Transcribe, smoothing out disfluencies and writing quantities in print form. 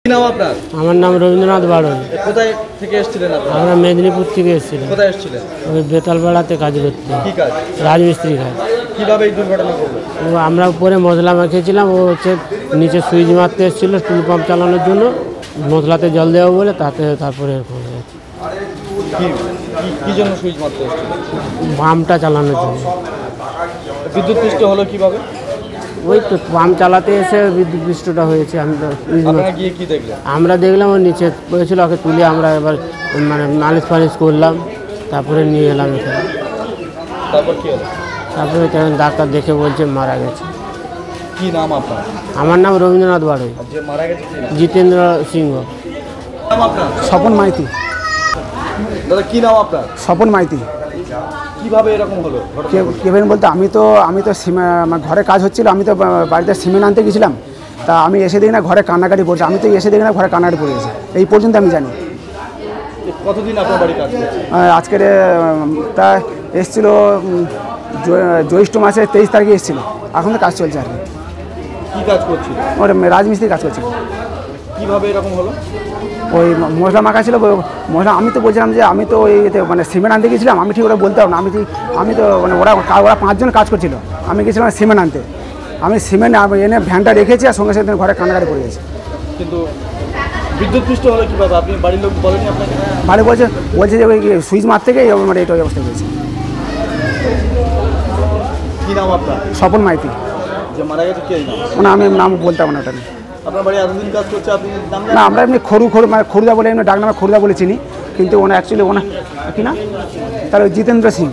কি নাম আপনার? আমার নাম রবীন্দ্রনাথ বাড়ন। কোথায় থেকে এসেছিলেন আপনারা? আমরা মেদিনীপুর থেকে এসেছিলাম। কোথায় এসেছিলেন? ওই বেতালপাড়াতে কাজ করতে। কি কাজ? রাজমিস্ত্রি কাজ। কিভাবে এই দুর্ঘটনা ঘটলো? আমরা উপরে মশলা মাখিয়েছিলাম, ও হচ্ছে নিচে সুইচ মারতে এসেছিল টুল পাম্প চালানোর জন্য, মশলাতে জল দেওয়া বলে তারপরে এরকম হয়ে গেছে। কি জন্য সুইচ মারতে এসেছিল? পাম্পটা চালানোর জন্য। বিদ্যুৎ পৃষ্ঠ হলো কিভাবে? ওই তো পাম্প চালাতে এসে বিদ্যুৎ পৃষ্ঠটা হয়েছে। আপনারা গিয়ে কি দেখলেন? আমরা দেখলাম ওর নিচে পড়েছিল, ওকে তুলে আমরা এবার মানে মালিশ করলাম, তারপরে নিয়ে এলাম এখানে। তারপর কি হলো? তারপরে ডাক্তার দেখে বলছে মারা গেছে। কি নাম আপনার? আমার নাম রবীন্দ্রনাথ বাড়ই। যে মারা গেছে জিতেন্দ্র সিংহ। নাম আপনার? স্বপন মাইতি। দাদা কি নাম আপনার? স্বপন মাইতি। কিভাবে এরকম হলো? কেবেন বলতে আমি তো ঘরে কাজ হচ্ছিল, আমি তো বাড়িতে সিমেন্ট আনতে গেছিলাম। তা আমি এসে দেখি না ঘরে কান্নাকাটি পড়ছে, আমি তো এসে দেখি না ঘরে কান্নাকাটি পড়ে গেছে, এই পর্যন্ত আমি জানি। কতদিন আপনার বাড়ি কাজ করছে? আজকের তা এসেছিলো জ্যৈষ্ঠ মাসের 23 তারিখে এসেছিলো, এখন তো কাজ চলছে আর কি। কি কাজ করছিল? ওর রাজমিস্ত্রি কাজ করছিল। কিভাবে এরকম হলো? ওই মশলা মাখা ছিল মশলা, আমি তো বলছিলাম যে আমি তো ওই মানে সিমেন্ট আনতে গেছিলাম, আমি ঠিক ওরা বলতে পারবো না, আমি তো মানে ওরা 5 জন কাজ করছিল, আমি গেছিলাম সিমেন্ট আনতে, আমি সিমেন্ট এনে ভ্যানটা রেখেছি আর সঙ্গে সঙ্গে ঘরে কান্নাকাটি পড়ে গেছে। কিন্তু বিদ্যুৎ পৃষ্ঠ হলো কিভাবে? আপনি বাড়ির লোক বলেনি আপনাকে? বাড়ি বলছে যে ওই সুইচ মারতে গিয়ে মানে এটা অবস্থা হয়েছে। কি নাম আপনার? স্বপন মাইতি। যে মারা গেছে কে নাম? মানে আমি নাম বলতে পারবো না ওটা। আপনার বাড়ি এতদিন কাজ করছে, আপনি নাম না, আমরা এমনি মানে খরুদা বলে এমনি ডাক নামে খরুদা বলে চিনি, কিন্তু ওনা অ্যাকচুয়ালি ওনা কি না তাহলে জিতেন্দ্র সিং।